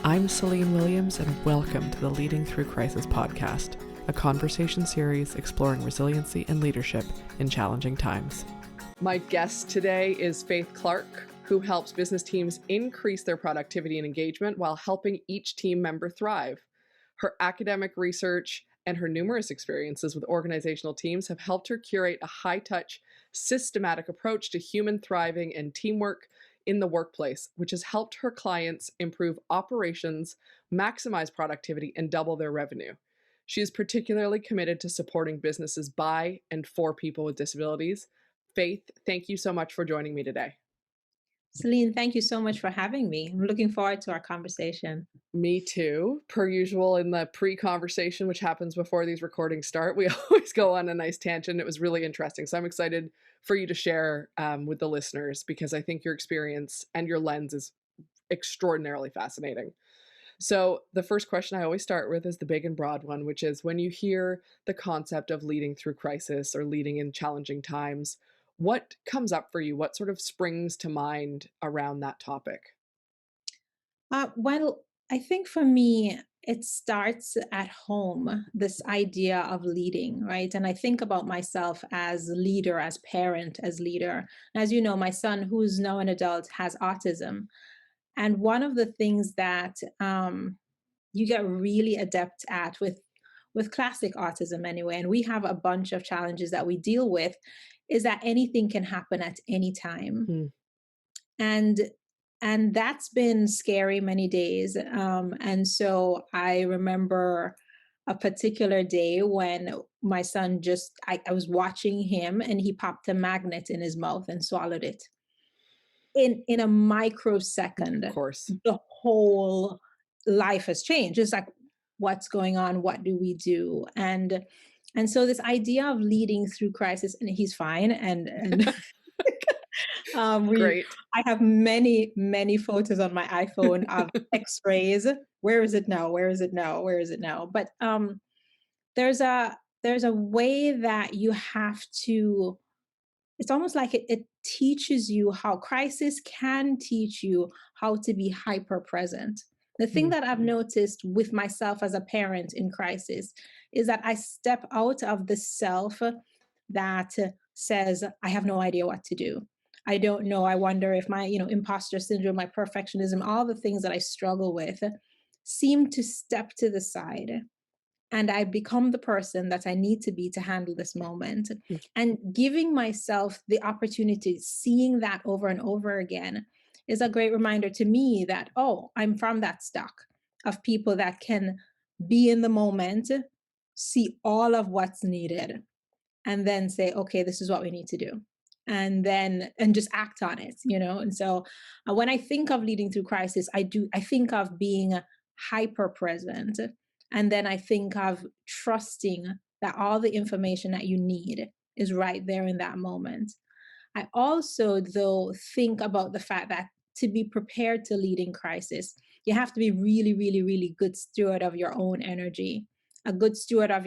I'm Celine Williams, and welcome to the Leading Through Crisis podcast, a conversation series exploring resiliency and leadership in challenging times. My guest today is Faith Clarke, who helps business teams increase their productivity and engagement while helping each team member thrive. Her academic research and her numerous experiences with organizational teams have helped her curate a high-touch, systematic approach to human thriving and teamwork in the workplace, which has helped her clients improve operations, maximize productivity, and double their revenue. She is particularly committed to supporting businesses by and for people with disabilities. Faith, thank you so much for joining me today. Celine, thank you so much for having me. I'm looking forward to our conversation. Me too. Per usual in the pre-conversation, which happens before these recordings start, we always go on a nice tangent. It was really interesting. So I'm excited for you to share with the listeners, because I think your experience and your lens is extraordinarily fascinating. So the first question I always start with is the big and broad one, which is, when you hear the concept of leading through crisis or leading in challenging times, what comes up for you? What sort of springs to mind around that topic? Well, I think for me, it starts at home, this idea of leading, right? And I think about myself as leader, as parent, as leader. As you know, my son, who's now an adult, has autism. And one of the things that you get really adept at with classic autism anyway, and we have a bunch of challenges that we deal with, is that anything can happen at any time. Hmm. and and that's been scary many days. And so I remember a particular day when my son I was watching him and he popped a magnet in his mouth and swallowed it in a microsecond. Of course. The whole life has changed. It's like, what's going on? What do we do? And so this idea of leading through crisis, and he's fine, and we Great. I have many photos on my iPhone of X-rays. Where is it now? Where is it now? Where is it now? But there's a way that you have to. It's almost like it teaches you how crisis can teach you how to be hyper present. The thing that I've noticed with myself as a parent in crisis is that I step out of the self that says, I have no idea what to do. I don't know. I wonder if my, imposter syndrome, my perfectionism, all the things that I struggle with seem to step to the side. And I become the person that I need to be to handle this moment. And giving myself the opportunity, seeing that over and over again, is a great reminder to me that, oh, I'm from that stock of people that can be in the moment, see all of what's needed, and then say, okay, this is what we need to do. And just act on it. And so when I think of leading through crisis, I think of being hyper present. And then I think of trusting that all the information that you need is right there in that moment. I also, though, think about the fact that to be prepared to lead in crisis, you have to be really, really, really good steward of your own energy, a good steward of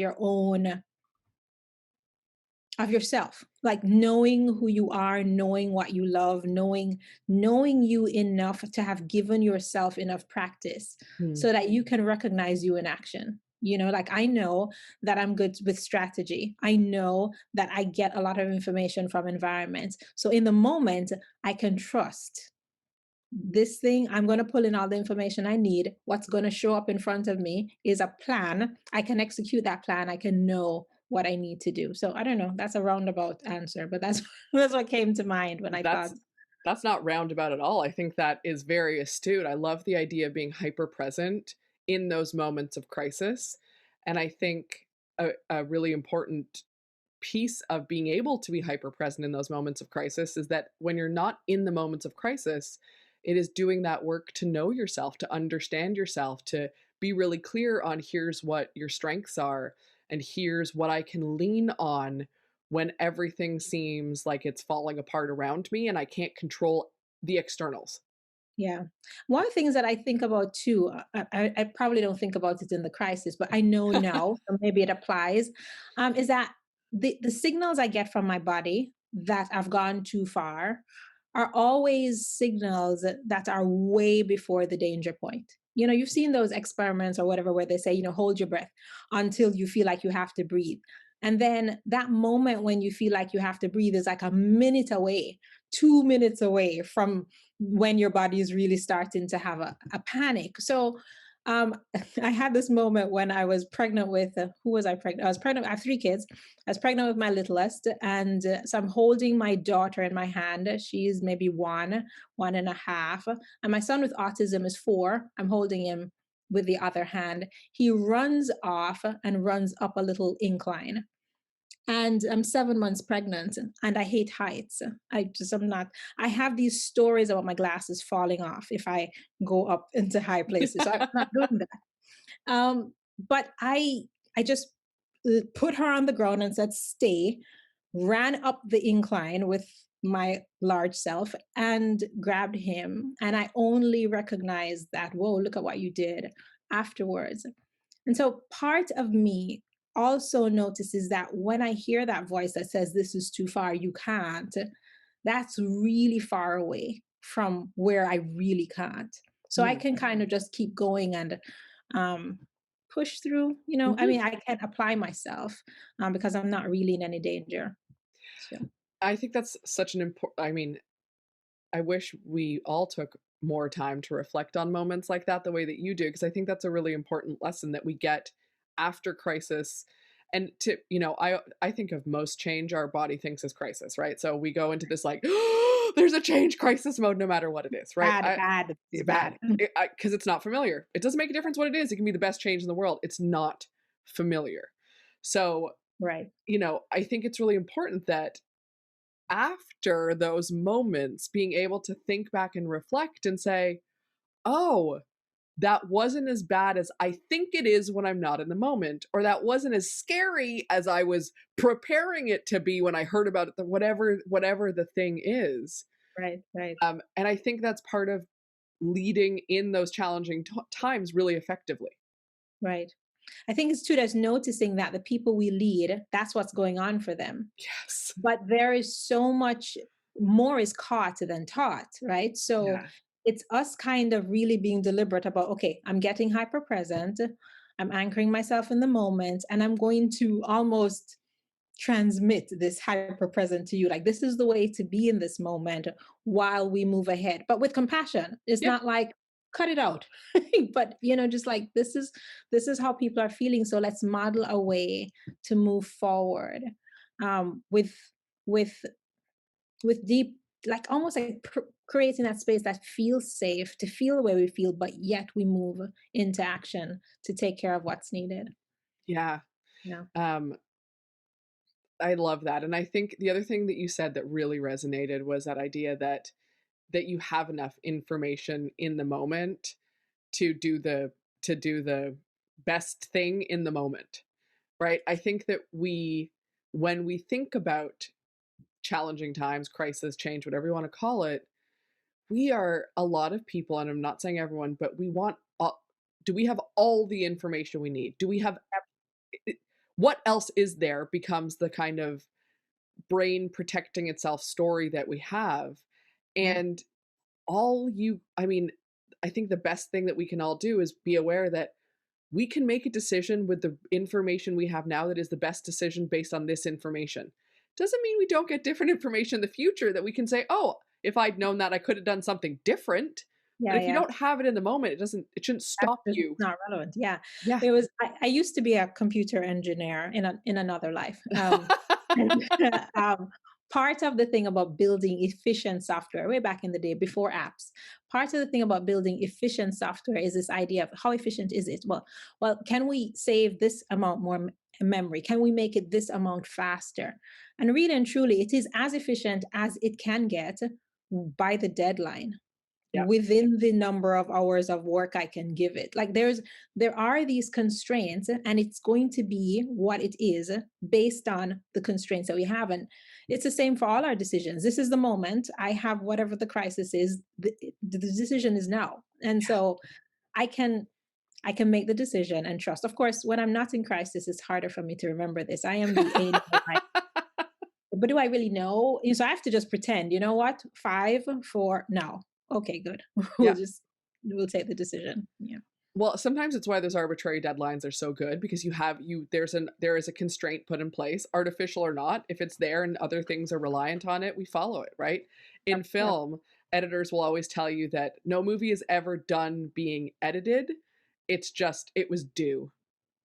yourself, like knowing who you are, knowing what you love, knowing you enough to have given yourself enough practice so that you can recognize you in action. Like, I know that I'm good with strategy. I know that I get a lot of information from environments. So in the moment, I can trust this thing. I'm going to pull in all the information I need. What's going to show up in front of me is a plan. I can execute that plan. I can know what I need to do. So I don't know. That's a roundabout answer, but that's that's what came to mind when I thought. That's not roundabout at all. I think that is very astute. I love the idea of being hyper present in those moments of crisis. And I think a really important piece of being able to be hyper present in those moments of crisis is that when you're not in the moments of crisis, it is doing that work to know yourself, to understand yourself, to be really clear on, here's what your strengths are, and here's what I can lean on when everything seems like it's falling apart around me and I can't control the externals. Yeah. One of the things that I think about too, I probably don't think about it in the crisis, but I know now, so maybe it applies, is that the signals I get from my body that I've gone too far are always signals that are way before the danger point. you've seen those experiments or whatever where they say, hold your breath until you feel like you have to breathe. And then that moment when you feel like you have to breathe is like a minute away, 2 minutes away from when your body is really starting to have a panic. So um, I had this moment when I was pregnant with, who was I pregnant? I was pregnant. I have 3 kids. I was pregnant with my littlest. And so I'm holding my daughter in my hand. She's maybe 1.5. And my son with autism is 4. I'm holding him with the other hand. He runs off and runs up a little incline. And I'm 7 months pregnant and I hate heights. I'm not, I have these stories about my glasses falling off if I go up into high places. So I'm not doing that. But I just put her on the ground and said, stay, ran up the incline with my large self and grabbed him. And I only recognized that, whoa, look at what you did afterwards. And so part of me also notices that when I hear that voice that says, this is too far, you can't, that's really far away from where I really can't. So I can kind of just keep going and push through, I mean, I can apply myself because I'm not really in any danger. So, I think that's such an important, I mean, I wish we all took more time to reflect on moments like that the way that you do, because I think that's a really important lesson that we get after crisis. And to, I think of most change our body thinks is crisis, right? So we go into this like, oh, there's a change crisis mode no matter what it is, right? bad, it's Bad. bad. Because it's not familiar. It doesn't make a difference what it is. It can be the best change in the world. It's not familiar. So, Right. I think it's really important that after those moments, being able to think back and reflect and say, oh, that wasn't as bad as I think it is when I'm not in the moment, or that wasn't as scary as I was preparing it to be when I heard about it, whatever the thing is. Right. Right. And I think that's part of leading in those challenging times really effectively. Right. I think it's too, there's noticing that the people we lead, that's what's going on for them. Yes. But there is so much more is caught than taught, right? So Yeah. it's us kind of really being deliberate about, okay, I'm getting hyper present, I'm anchoring myself in the moment, and I'm going to almost transmit this hyper present to you. Like, this is the way to be in this moment while we move ahead, but with compassion. It's Yep. not like, cut it out, but just like, this is how people are feeling, so let's model a way to move forward with with deep, like almost like creating that space that feels safe to feel the way we feel, but yet we move into action to take care of what's needed. Yeah. Yeah. Um, I love that. And I think the other thing that you said that really resonated was that idea that you have enough information in the moment to do the best thing in the moment. Right? I think that when we think about challenging times, crisis, change, whatever you want to call it, we are a lot of people, and I'm not saying everyone, but we want do we have all the information we need? Do we have what else is there becomes the kind of brain protecting itself story that we have. Yeah. And I mean, I think the best thing that we can all do is be aware that we can make a decision with the information we have now that is the best decision based on this information. Doesn't mean we don't get different information in the future that we can say, oh, if I'd known that, I could have done something different. But Yeah. if you Yeah. don't have it in the moment, it shouldn't stop It's you. not relevant. Yeah. Yeah. It was, I used to be a computer engineer in another life. And, part of the thing about building efficient software way back in the day before apps, part of the thing about building efficient software is this idea of how efficient is it? Well, can we save this amount more memory? Can we make it this amount faster? And really and truly, it is as efficient as it can get by the deadline, Yeah. within the number of hours of work I can give it. Like, there are these constraints, and it's going to be what it is based on the constraints that we have. And it's the same for all our decisions. This is the moment I have, whatever the crisis is, the decision is now. And so I can make the decision and trust. Of course, when I'm not in crisis, it's harder for me to remember this. I am the angel. But do I really know? So I have to just pretend, you know what? 5, 4, no. Okay, good. We'll Yeah. just will take the decision. Yeah. Well, sometimes it's why those arbitrary deadlines are so good because there is a constraint put in place, artificial or not. If it's there and other things are reliant on it, we follow it, right? In Yep. Yep. film, editors will always tell you that no movie is ever done being edited. It's just it was due.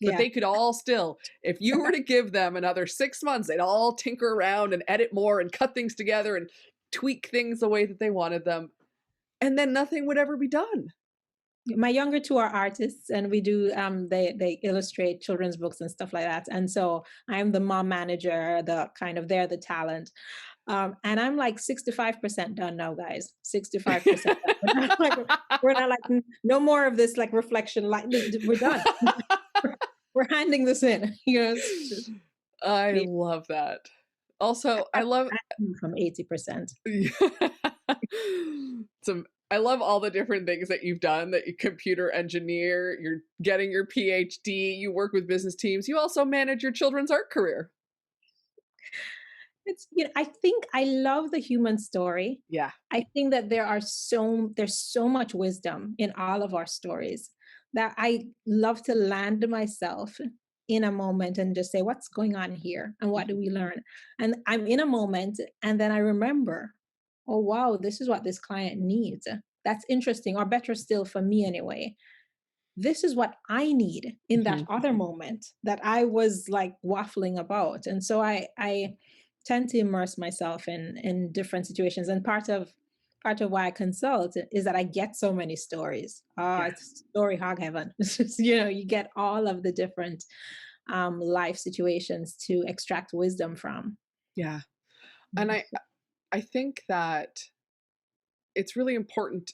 But Yeah. they could all still, if you were to give them another 6 months, they'd all tinker around and edit more and cut things together and tweak things the way that they wanted them. And then nothing would ever be done. My younger two are artists, and we do they illustrate children's books and stuff like that. And so I'm the mom manager, the kind of they're the talent. And I'm like 65% done now, guys. 65% done. We're not like no more of this like reflection. Like we're done. We're handing this in. I love that. Also, I love from 80%. I love all the different things that you've done, that you computer engineer, you're getting your PhD, you work with business teams, you also manage your children's art career. It's I think I love the human story. Yeah. I think that there's so much wisdom in all of our stories that I love to land myself in a moment and just say, what's going on here? And what do we learn? And I'm in a moment and then I remember, oh wow, this is what this client needs. That's interesting, or better still for me anyway. This is what I need in that other moment that I was like waffling about. And so I tend to immerse myself in different situations. And part of why I consult is that I get so many stories. Yeah. It's story hog heaven. It's just, you get all of the different life situations to extract wisdom from. Yeah. And I think that it's really important.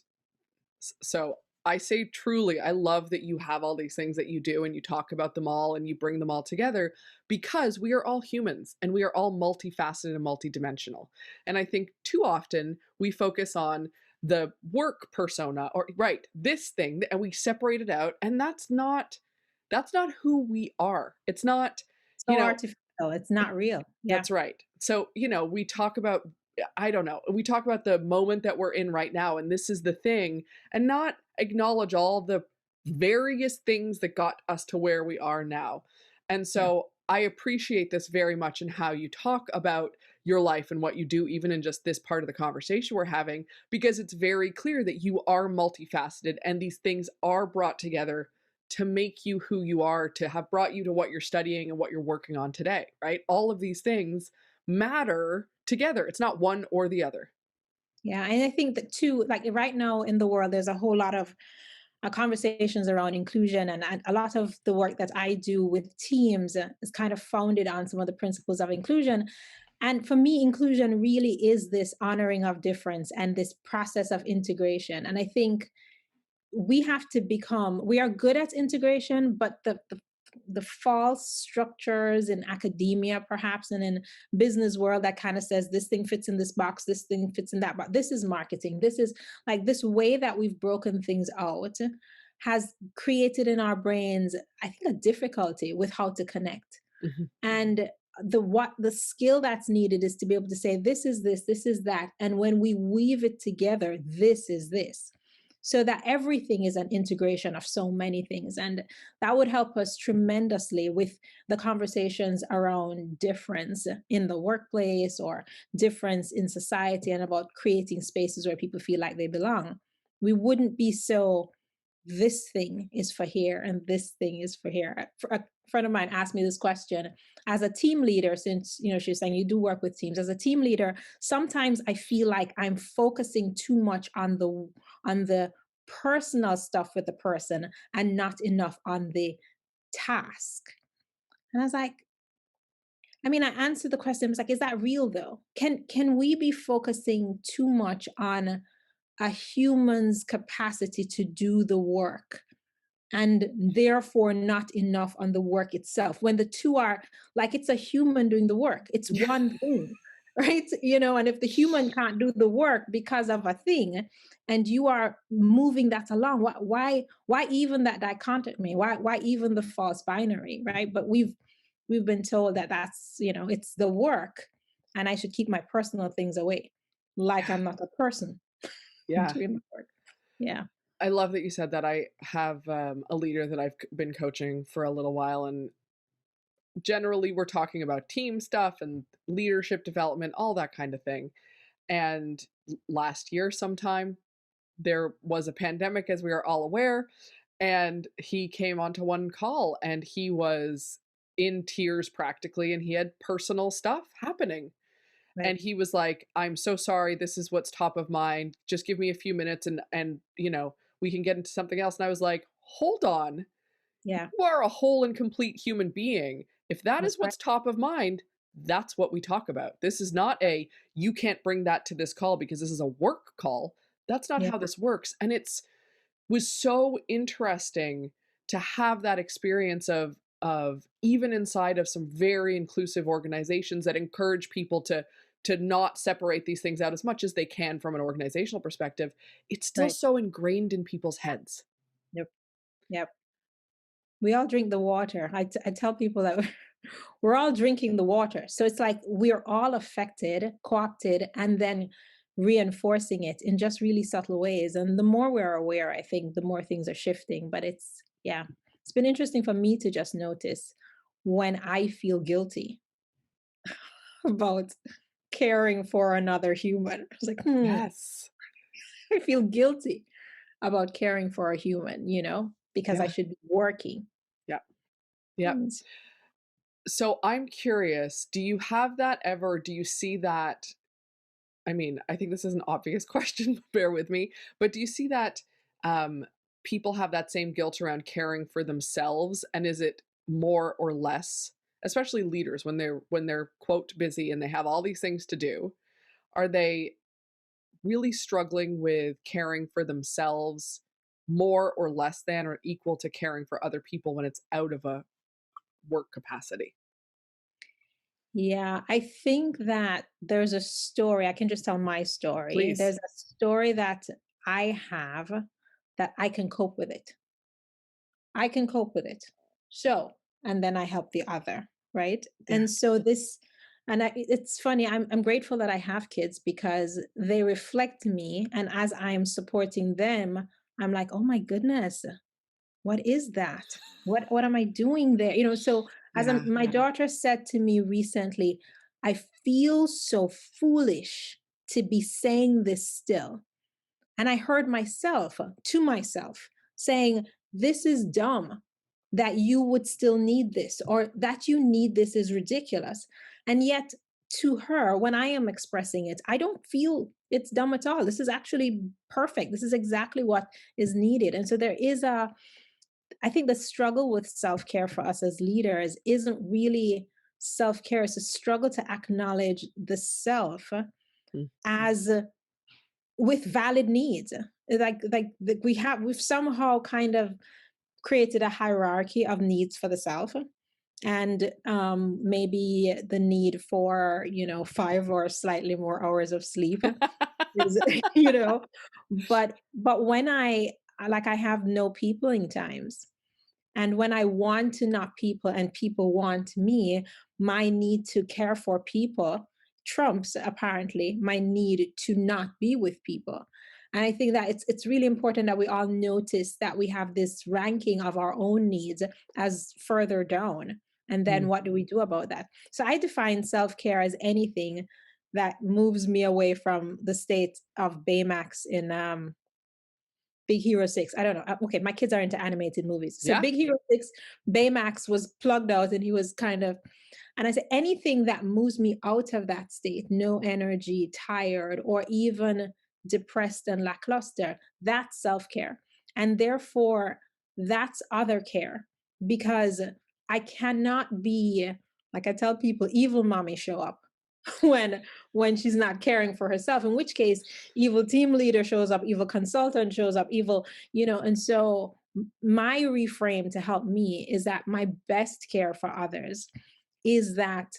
So I say truly, I love that you have all these things that you do and you talk about them all and you bring them all together because we are all humans and we are all multifaceted and multidimensional. And I think too often we focus on the work persona or right, this thing, and we separate it out. And that's not who we are. It's not, So artificial. It's not real. Yeah. That's right. So, we talk about, I don't know, we talk about the moment that we're in right now, and this is the thing, and not acknowledge all the various things that got us to where we are now. And so I appreciate this very much in how you talk about your life and what you do, even in just this part of the conversation we're having, because it's very clear that you are multifaceted and these things are brought together to make you who you are, to have brought you to what you're studying and what you're working on today, right? All of these things matter together. It's not one or the other. Yeah. And I think that too, like right now in the world, there's a whole lot of conversations around inclusion. And a lot of the work that I do with teams is kind of founded on some of the principles of inclusion. And for me, inclusion really is this honoring of difference and this process of integration. And I think we are good at integration, but the false structures in academia perhaps and in business world that kind of says this thing fits in this box, this thing fits in that box, this is marketing, this is like this way that we've broken things out has created in our brains, I think, a difficulty with how to connect. And the skill that's needed is to be able to say this is this is that, and when we weave it together, this is this, so that everything is an integration of so many things. And that would help us tremendously with the conversations around difference in the workplace or difference in society and about creating spaces where people feel like they belong. We wouldn't be so, this thing is for here and this thing is for here. A friend of mine asked me this question as a team leader, since she's saying you do work with teams. As a team leader, sometimes I feel like I'm focusing too much on the personal stuff with the person and not enough on the task. And I was like, I answered the question. I was like, is that real though? Can we be focusing too much on a human's capacity to do the work and therefore not enough on the work itself, when the two are like, it's a human doing the work, it's one thing, right? And if the human can't do the work because of a thing and you are moving that along, why even that dichotomy? Why even the false binary, right? But we've been told that that's it's the work and I should keep my personal things away, like I'm not a person. Yeah. Doing the work. Yeah. I love that you said that. I have a leader that I've been coaching for a little while, and generally we're talking about team stuff and leadership development, all that kind of thing. And last year, sometime, there was a pandemic, as we are all aware, and he came onto one call and he was in tears practically, and he had personal stuff happening. Right. And he was like, "I'm so sorry. This is what's top of mind. Just give me a few minutes and we can get into something else." And I was like, "Hold on. Yeah, You are a whole and complete human being. If that that's is right. what's top of mind, that's what we talk about. This is not a you can't bring that to this call because this is a work call. That's not Yeah, how this works." And it's was so interesting to have that experience of even inside of some very inclusive organizations that encourage people to not separate these things out as much as they can from an organizational perspective, it's still right. so ingrained in people's heads. Yep. Yep. We all drink the water. I tell people that we're all drinking the water. So it's like we're all affected, co-opted, and then reinforcing it in just really subtle ways. And the more we're aware, I think the more things are shifting. But yeah, it's been interesting for me to just notice when I feel guilty about caring for another human. I was like, Yes. I feel guilty about caring for a human, because I Yeah. should be working. Yeah. Yeah. Mm. So I'm curious, do you have that ever? Do you see that? I mean, I think this is an obvious question, bear with me, but do you see that um, people have that same guilt around caring for themselves? And is it more or less, especially leaders when they're quote busy and they have all these things to do? Are they really struggling with caring for themselves more or less than or equal to caring for other people when it's out of a work capacity? Yeah, I think that there's a story. I can just tell my story. Please. There's a story that I have that I can cope with it. I can cope with it. So, and then I help the other, right? Yeah. And so it's funny. I'm grateful that I have kids because they reflect me, and as I am supporting them, I'm like, oh my goodness, what is that? What am I doing there? So Yeah. my daughter said to me recently, I feel so foolish to be saying this still. And I heard myself to myself saying, this is dumb that you would still need this, or that you need this is ridiculous. And yet, to her, when I am expressing it, I don't feel it's dumb at all. This is actually perfect. This is exactly what is needed. And so I think the struggle with self care for us as leaders isn't really self care, it's a struggle to acknowledge the self Mm. as with valid needs. We've somehow kind of created a hierarchy of needs for the self, and maybe the need for 5 or slightly more hours of sleep is but when I have no peopling times, and when I want to not people and people want me, my need to care for people trumps apparently my need to not be with people. And I think that it's really important that we all notice that we have this ranking of our own needs as further down. And then Mm. what do we do about that? So I define self-care as anything that moves me away from the state of Baymax in Big Hero 6. I don't know. Okay, my kids are into animated movies. So Yeah. Big Hero 6, Baymax was plugged out and he was kind of, and I said, anything that moves me out of that state, no energy, tired, or even depressed and lackluster, that's self care. And therefore, that's other care because I cannot be, like I tell people, evil mommy show up when she's not caring for herself, in which case evil team leader shows up, evil consultant shows up, evil, and so my reframe to help me is that my best care for others is that,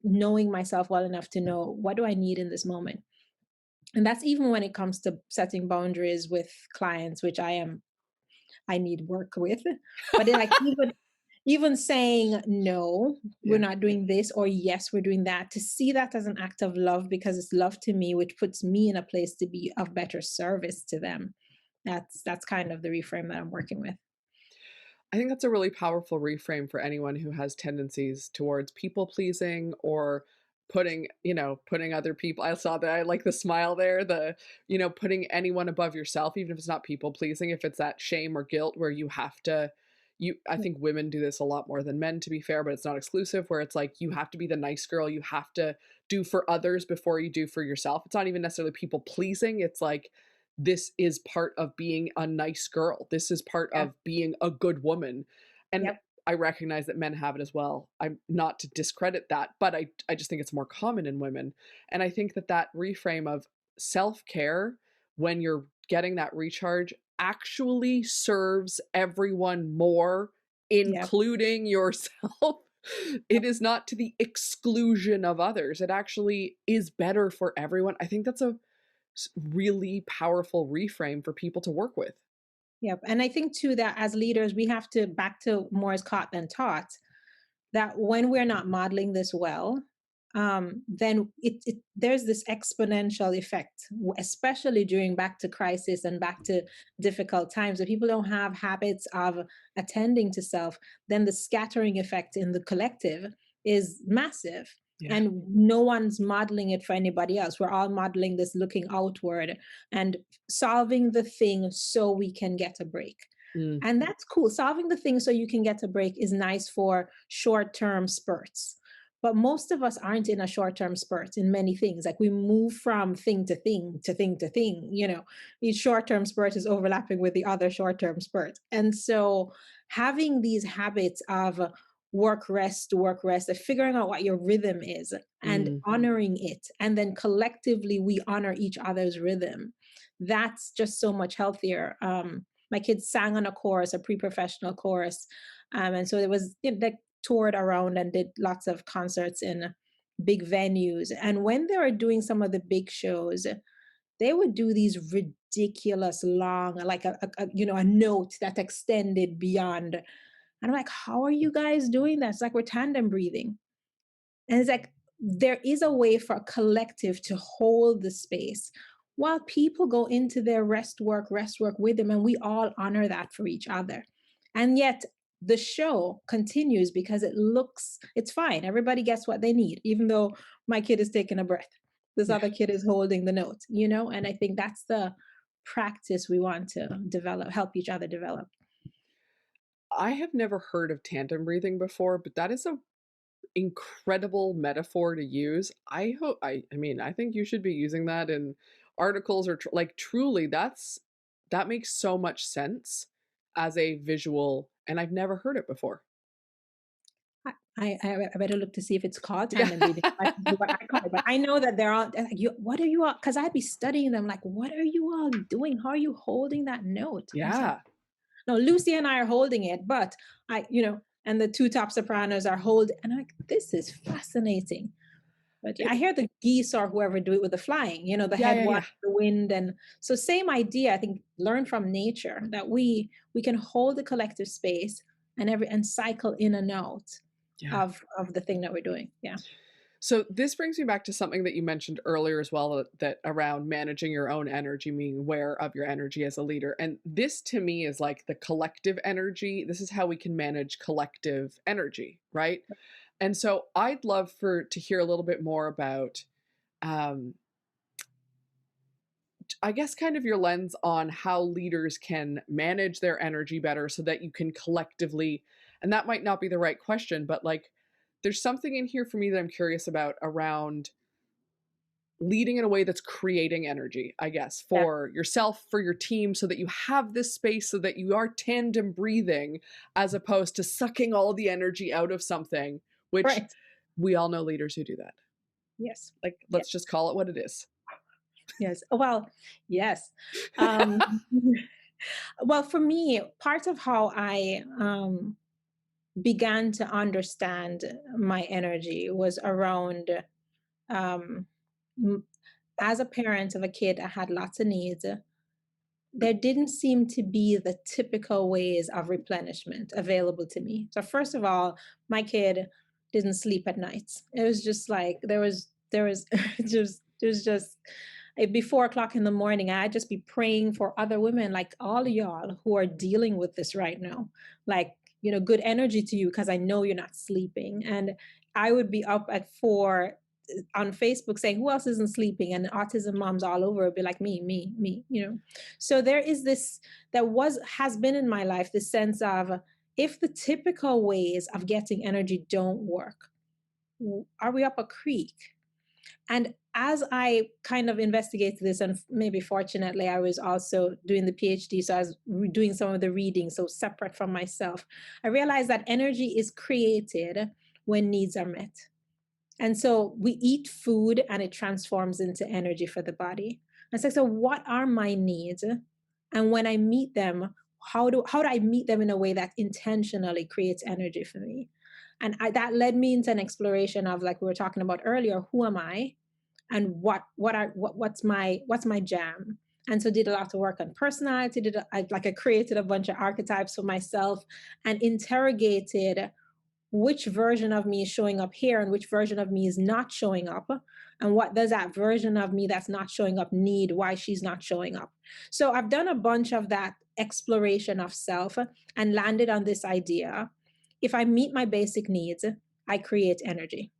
knowing myself well enough to know what do I need in this moment. And that's even when it comes to setting boundaries with clients, which I need work with. But like even saying no, we're Yeah. not doing this, or yes, we're doing that, to see that as an act of love because it's love to me, which puts me in a place to be of better service to them. That's kind of the reframe that I'm working with. I think that's a really powerful reframe for anyone who has tendencies towards people pleasing or putting other people. I saw that. I like the smile there, putting anyone above yourself, even if it's not people pleasing, if it's that shame or guilt where you have to, I Yeah. think women do this a lot more than men, to be fair, but it's not exclusive, where it's like you have to be the nice girl. You have to do for others before you do for yourself. It's not even necessarily people pleasing. It's like, this is part of being a nice girl. This is part Yeah. of being a good woman. And Yep. I recognize that men have it as well. I'm not to discredit that, but I just think it's more common in women. And I think that that reframe of self-care when you're getting that recharge actually serves everyone more, Yep. including yourself. It is not to the exclusion of others. It actually is better for everyone. I think that's a really powerful reframe for people to work with. Yep. And I think too that as leaders, we have to back to more is caught than taught, that when we're not modeling this well, then there's this exponential effect, especially during back to crisis and back to difficult times. If people don't have habits of attending to self, then the scattering effect in the collective is massive. Yeah. And no one's modeling it for anybody else. We're all modeling this looking outward and solving the thing so we can get a break. Mm, And that's cool. Solving the thing so you can get a break is nice for short term spurts. But most of us aren't in a short term spurt in many things. Like we move from thing to thing to thing to thing. Each short term spurt is overlapping with the other short term spurt. And so having these habits of work, rest, of figuring out what your rhythm is and mm. honoring it. And then collectively, we honor each other's rhythm. That's just so much healthier. My kids sang on a chorus, a pre-professional chorus, and so it was they toured around and did lots of concerts in big venues. And when they were doing some of the big shows, they would do these ridiculous long, like a note that extended beyond. And I'm like, how are you guys doing that? It's like we're tandem breathing. And it's like there is a way for a collective to hold the space while people go into their rest work with them. And we all honor that for each other. And yet the show continues because it's fine. Everybody gets what they need, even though my kid is taking a breath. This Yeah. other kid is holding the note. And I think that's the practice we want to develop, help each other develop. I have never heard of tandem breathing before, but that is a incredible metaphor to use. I hope I mean, I think you should be using that in articles or like truly that makes so much sense as a visual and I've never heard it before. I better look to see if it's called Yeah. tandem breathing. I can do what I call it, but I know that they're all like, what are you all? Because I'd be studying them, like, what are you all doing? How are you holding that note? I was like, Yeah. no, Lucy and I are holding it, but and the two top sopranos are holding, and I'm like, this is fascinating. But yeah, I It hear the geese or whoever do it with the flying, the yeah, head yeah, watch yeah. the wind, and so same idea. I think learn from nature that we can hold the collective space and cycle in and out Yeah. of the thing that we're doing. Yeah. So this brings me back to something that you mentioned earlier as well that around managing your own energy, being aware of your energy as a leader. And this to me is like the collective energy. This is how we can manage collective energy, right? And so I'd love for to hear a little bit more about um I guess kind of your lens on how leaders can manage their energy better so that you can collectively, and that might not be the right question, but like there's something in here for me that I'm curious about around leading in a way that's creating energy, I guess, Yeah. for yourself, for your team, so that you have this space so that you are tandem breathing as opposed to sucking all the energy out of something, which Right. we all know leaders who do that. Yes. Like, Yeah. let's just call it what it is. Yes. Well, yes. Um, well, for me, part of how I began to understand my energy was around um, m- as a parent of a kid, I had lots of needs. There didn't seem to be the typical ways of replenishment available to me. So first of all, my kid didn't sleep at nights. It was just like there was just it'd be 4 o'clock in the morning. I'd just be praying for other women, like all of y'all who are dealing with this right now. Like, good energy to you because I know you're not sleeping. And I would be up at 4 on Facebook saying, who else isn't sleeping? And autism moms all over would be like, me. So there is this, has been in my life, this sense of, if the typical ways of getting energy don't work, are we up a creek? And as I kind of investigated this, and maybe fortunately, I was also doing the PhD, so I was doing some of the reading, so separate from myself, I realized that energy is created when needs are met. And so we eat food and it transforms into energy for the body. And so what are my needs? And when I meet them, how do I meet them in a way that intentionally creates energy for me? And that led me into an exploration of, like we were talking about earlier, who am I? And what's my jam? And so did a lot of work on personality. I created a bunch of archetypes for myself and interrogated which version of me is showing up here and which version of me is not showing up, and what does that version of me that's not showing up need, why she's not showing up. So I've done a bunch of that exploration of self and landed on this idea: if I meet my basic needs, I create energy.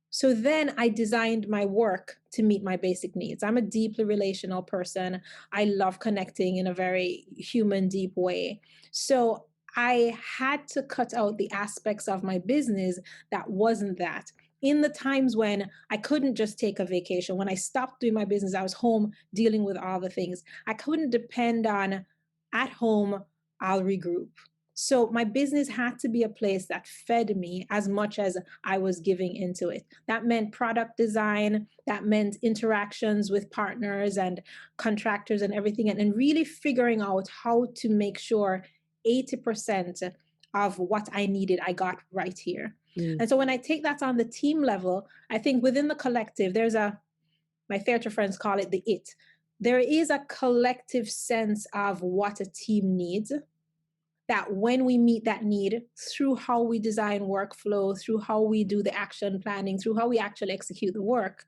So then I designed my work to meet my basic needs. I'm a deeply relational person. I love connecting in a very human, deep way. So I had to cut out the aspects of my business that wasn't that. In the times when I couldn't just take a vacation, when I stopped doing my business, I was home dealing with all the things. I couldn't depend on, at home, I'll regroup. So my business had to be a place that fed me as much as I was giving into it. That meant product design, that meant interactions with partners and contractors and everything, and really figuring out how to make sure 80% of what I needed, I got right here. And so when I take that on the team level, I think within the collective, my theater friends call it the it. There is a collective sense of what a team needs, that when we meet that need through how we design workflow, through how we do the action planning, through how we actually execute the work,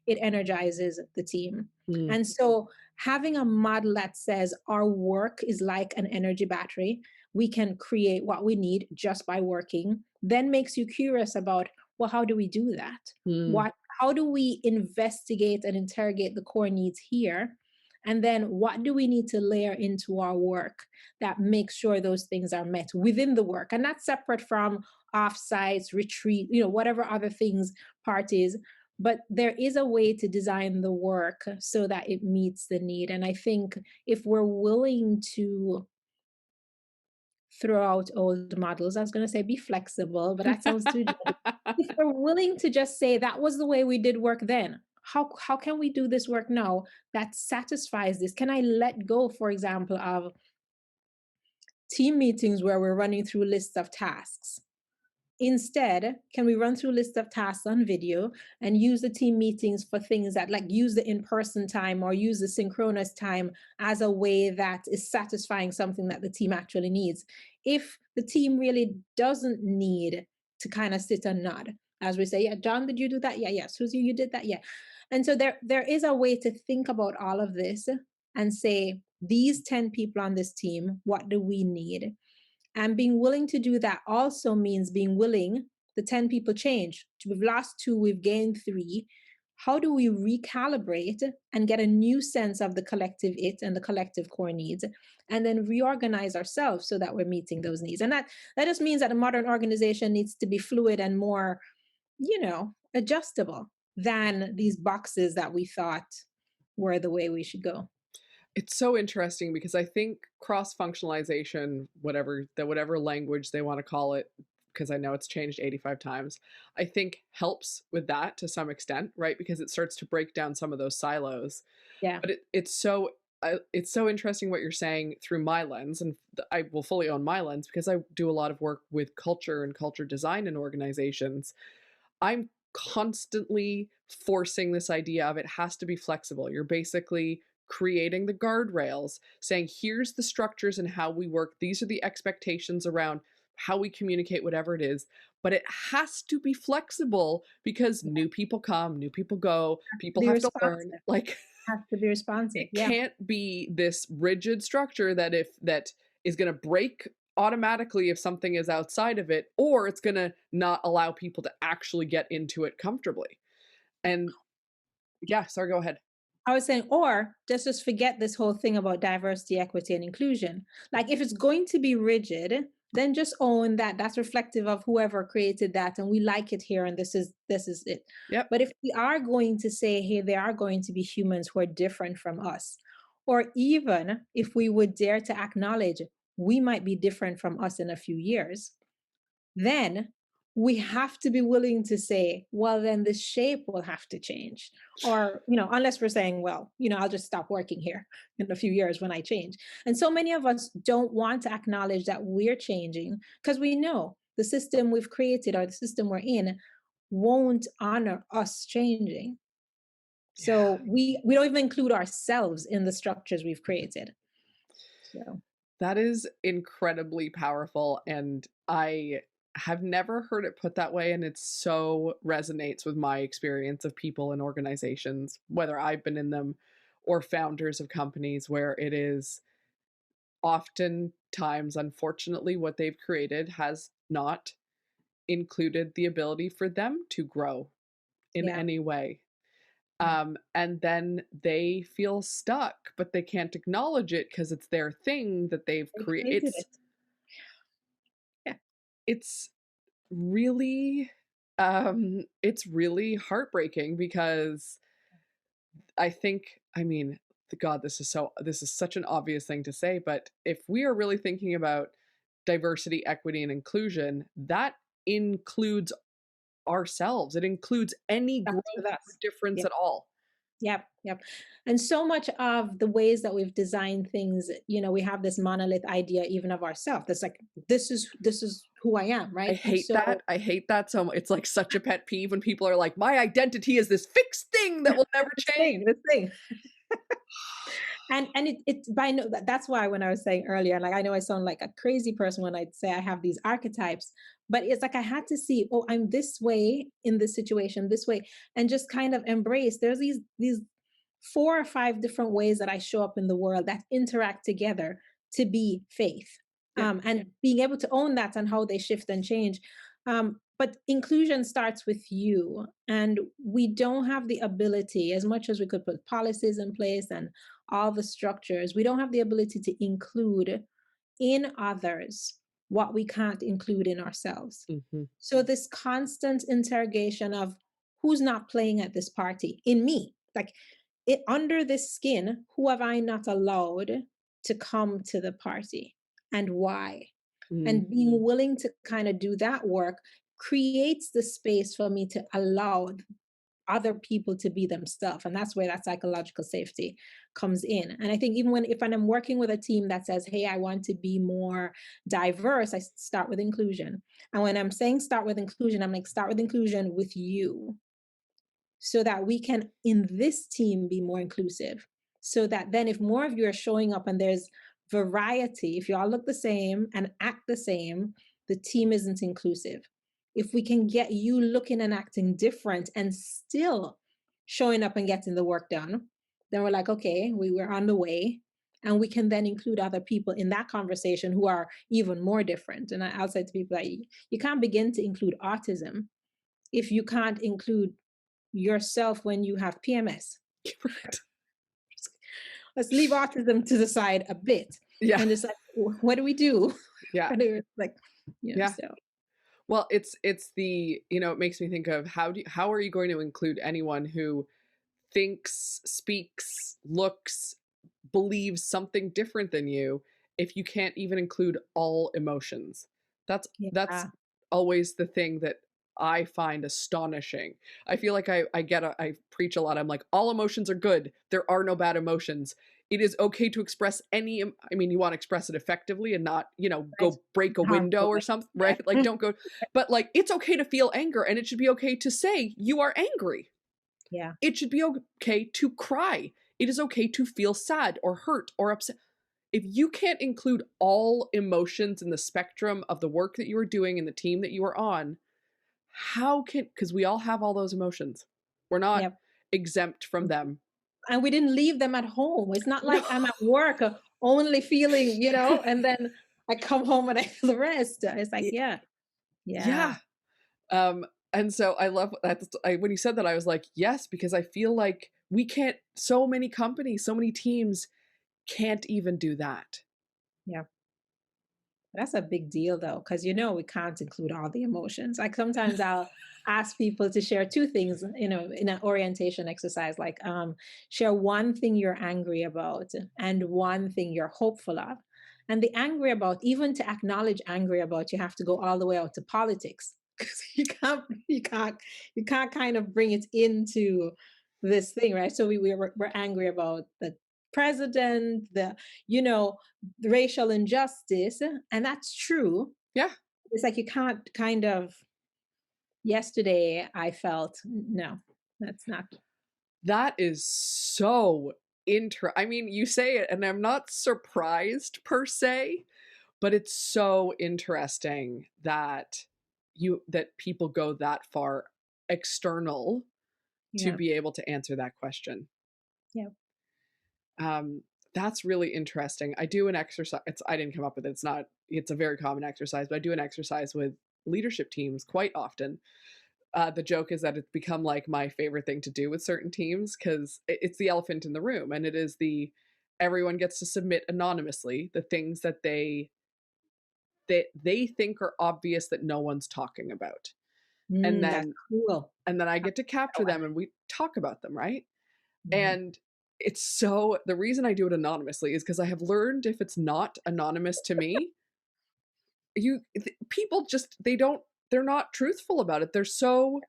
it energizes the team. And so having a model that says our work is like an energy battery, we can create what we need just by working, then makes you curious about, well, how do we do that? How do we investigate and interrogate the core needs here? And then what do we need to layer into our work that makes sure those things are met within the work? And that's separate from offsites, retreat, whatever other things, parties. But there is a way to design the work so that it meets the need. And I think if we're willing to throw out old models, I was going to say be flexible, but that sounds too generic. If we're willing to just say that was the way we did work then, how can we do this work now that satisfies this? Can I let go, for example, of team meetings where we're running through lists of tasks? Instead, can we run through lists of tasks on video and use the team meetings for things that, like, use the in-person time or use the synchronous time as a way that is satisfying something that the team actually needs? If the team really doesn't need to kind of sit and nod, as we say, yeah, John, did you do that? Yeah, Susie, you did that? Yeah. And so there is a way to think about all of this and say, these 10 people on this team, what do we need? And being willing to do that also means being willing, the 10 people change. We've lost 2, we've gained 3. How do we recalibrate and get a new sense of the collective it and the collective core needs, and then reorganize ourselves so that we're meeting those needs? And that just means that a modern organization needs to be fluid and more, adjustable than these boxes that we thought were the way we should go. It's so interesting because I think cross-functionalization, whatever language they want to call it, because I know it's changed 85 times, I think helps with that to some extent, right? Because it starts to break down some of those silos. Yeah. But it's so interesting what you're saying through my lens, and I will fully own my lens because I do a lot of work with culture and culture design in organizations. I'm constantly forcing this idea of it has to be flexible. You're basically creating the guardrails, saying, here's the structures and how we work. These are the expectations around how we communicate, whatever it is. But it has to be flexible because new people come, new people go, people Be have to responsive. learn. Like, Has to be responsive. It Yeah. can't be this rigid structure that is going to break automatically if something is outside of it, or it's going to not allow people to actually get into it comfortably. And yeah, sorry, go ahead. I was saying, or just forget this whole thing about diversity, equity, and inclusion. Like, if it's going to be rigid, then just own that that's reflective of whoever created that, and we like it here, and this is it. Yep. But if we are going to say, hey, there are going to be humans who are different from us, or even if we would dare to acknowledge we might be different from us in a few years, then we have to be willing to say, well, then the shape will have to change. Or, unless we're saying, well, I'll just stop working here in a few years when I change. And so many of us don't want to acknowledge that we're changing because we know the system we've created or the system we're in won't honor us changing. Yeah. So we don't even include ourselves in the structures we've created. So That is incredibly powerful, and I have never heard it put that way, and it so resonates with my experience of people in organizations, whether I've been in them or founders of companies, where it is oftentimes, unfortunately, what they've created has not included the ability for them to grow in yeah, any way. yeah, And then they feel stuck, but they can't acknowledge it because it's their thing that they've they created. created it. Yeah, It's really it's really heartbreaking because I mean, God, this is such an obvious thing to say, but if we are really thinking about diversity, equity, and inclusion, that includes ourselves. It includes any growth that's with or us. difference Yeah. at all. Yep, yep. And so much of the ways that we've designed things, we have this monolith idea even of ourselves. That's like, this is who I am, I right? And hate so that. I hate that so much. It's like such a pet peeve when people are like, my identity is this fixed thing that will never change. this thing. And it's by no that's why when I was saying earlier, like I know I sound like a crazy person when I say I have these archetypes, but it's like I had to see, oh, I'm this way in this situation, this way, and just kind of embrace. There's these 4 or 5 different ways that I show up in the world that interact together to be faith. Yep. And being able to own that and how they shift and change. But inclusion starts with you. And we don't have the ability, as much as we could put policies in place and all the structures, we don't have the ability to include in others what we can't include in ourselves. Hmm. So this constant interrogation of who's not playing at this party in me, like it under this skin, who have I not allowed to come to the party and why? Mm. And being willing to kind of do that work creates the space for me to allow other people to be themselves, and that's where that psychological safety comes in. And I think even when I'm working with a team that says, hey, I want to be more diverse, I start with inclusion. And when I'm saying start with inclusion, I'm like, start with inclusion with you, so that we can in this team be more inclusive, so that then if more of you are showing up and there's variety, if you all look the same and act the same, the team isn't inclusive. If we can get you looking and acting different and still showing up and getting the work done, then we're like, okay, we were on the way, and we can then include other people in that conversation who are even more different. And I'll say to people that you can't begin to include autism if you can't include yourself when you have PMS. Right. Let's leave autism to the side a bit Yeah. and just like, what do we do? Yeah. Like, Yeah. so Well, it's the, it makes me think of how are you going to include anyone who thinks, speaks, looks, believes something different than you if you can't even include all emotions? That's yeah, always the thing that I find astonishing. I feel like I preach a lot. I'm like, all emotions are good. There are no bad emotions. It is okay to express I mean, you want to express it effectively and not, right. go break a window Harmful. or something, Yeah. right? Like, don't go, but like, it's okay to feel anger, and it should be okay to say you are angry. Yeah. It should be okay to cry. It is okay to feel sad or hurt or upset. If you can't include all emotions in the spectrum of the work that you are doing and the team that you are on, because we all have all those emotions. We're not Yep. exempt from them. and we didn't leave them at home. It's not No. like I'm at work only feeling, and then I come home and I feel the rest. It's like, Y- yeah, Yeah. yeah, Um, and so I love that. When you said that, I was like, yes, because I feel like we can't, so many companies, so many teams can't even do that. yeah. That's a big deal though, because we can't include all the emotions. Like sometimes I'll ask people to share two things, in an orientation exercise, like share one thing you're angry about and one thing you're hopeful of. And the angry about, even to acknowledge angry about, you have to go all the way out to politics. Because you can't kind of bring it into this thing, right? So we're angry about the president, you know, the racial injustice, and that's true. Yeah. It's like you can't kind of, yesterday I felt, no, that's not. That is so I mean, you say it, and I'm not surprised per se, but it's so interesting that people go that far external to Yeah, be able to answer that question. yeah. Um, that's really interesting. I do an exercise. I didn't come up with it. It's a very common exercise, but I do an exercise with leadership teams quite often. The joke is that it's become like my favorite thing to do with certain teams because it's the elephant in the room, and it is everyone gets to submit anonymously the things that they think are obvious that no one's talking about, and That's then cool. I I get to like that capture one. them and we talk about them, right? Mhm. And the reason I do it anonymously is because I have learned if it's not anonymous to me, people just they're not truthful about it. They're so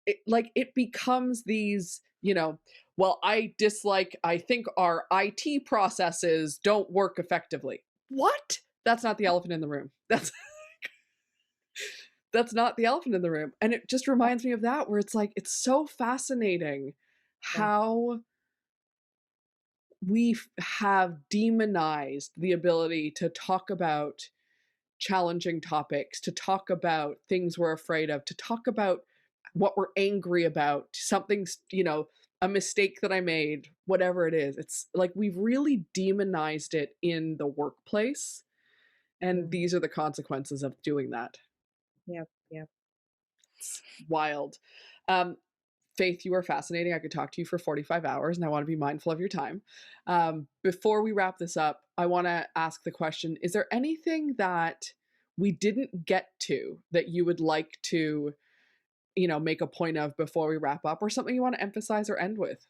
it becomes these, well, I think our IT processes don't work effectively. What? That's not the elephant in the room. That's not the elephant in the room. And it just reminds me of that, where it's like, it's so fascinating Yeah, how have demonized the ability to talk about challenging topics, to talk about things we're afraid of, to talk about what we're angry about, something's, a mistake that I made, whatever it is. It's like we've really demonized it in the workplace. And yeah, these are the consequences of doing that. yeah, yeah. It's wild. Um, Faith, you are fascinating. I could talk to you for 45 hours, and I want to be mindful of your time. Before we wrap this up, I want to ask the question, is there anything that we didn't get to that you would like to, make a point of before we wrap up, or something you want to emphasize or end with?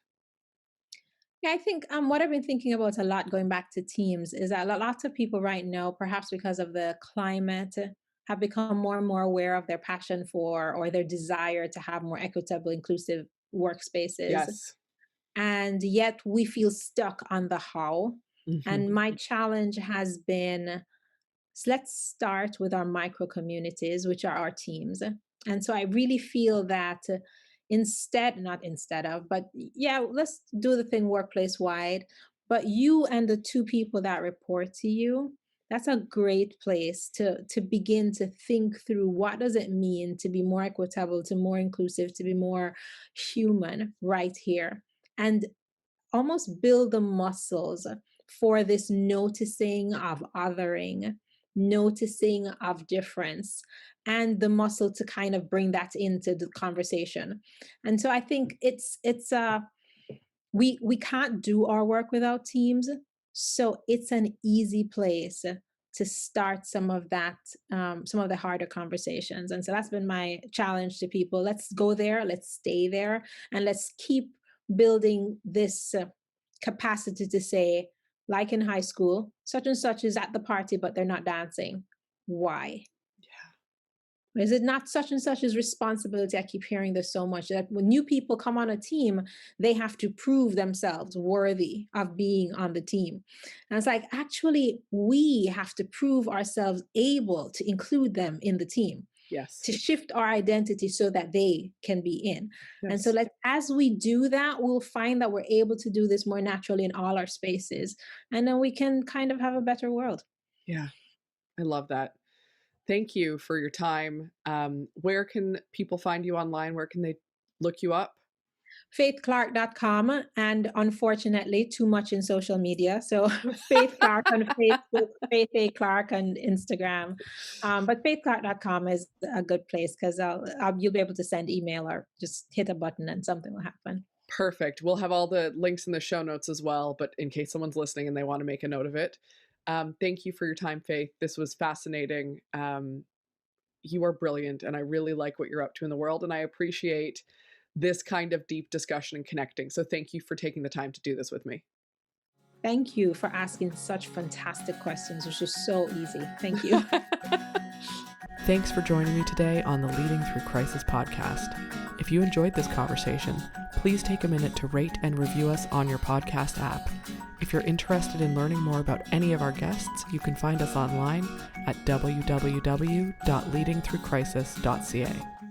Yeah, I think what I've been thinking about a lot going back to teams is that lots of people right now, perhaps because of the climate, have become more and more aware of their passion for or their desire to have more equitable, inclusive workspaces. Yes. And yet we feel stuck on the how. Mhm. And my challenge has been, so let's start with our micro communities, which are our teams. And so I really feel that not instead of, but yeah, let's do the thing workplace wide. But you and the two people that report to you, that's a great place to begin to think through, what does it mean to be more equitable, to more inclusive, to be more human right here. And almost build the muscles for this noticing of othering, noticing of difference, and the muscle to kind of bring that into the conversation. And so I think we can't do our work without teams. So it's an easy place to start some of that, some of the harder conversations. And so that's been my challenge to people. Let's go there, let's stay there, and let's keep building this capacity to say, like in high school, such and such is at the party, but they're not dancing. Why? Is it not such and such's responsibility? I keep hearing this so much, that when new people come on a team, they have to prove themselves worthy of being on the team. And it's like, actually, we have to prove ourselves able to include them in the team, Yes. to shift our identity so that they can be in. And so, Yes. like, as we do that, we'll find that we're able to do this more naturally in all our spaces. And then we can kind of have a better world. Yeah. I love that. Thank you for your time. Where can people find you online? Where can they look you up? faithclarke.com, and unfortunately too much in social media. So Faith Clarke on Facebook, Faith A. Clarke on Instagram. But faithclarke.com is a good place because you'll be able to send email or just hit a button and something will happen. Perfect. We'll have all the links in the show notes as well, but in case someone's listening and they want to make a note of it. Thank you for your time, Faith. This was fascinating. You are brilliant, and I really like what you're up to in the world, and I appreciate this kind of deep discussion and connecting. So thank you for taking the time to do this with me. Thank you for asking such fantastic questions, which is so easy. Thank you. Thanks for joining me today on the Leading Through Crisis podcast. If you enjoyed this conversation, please take a minute to rate and review us on your podcast app. If you're interested in learning more about any of our guests, you can find us online at www.leadingthroughcrisis.ca.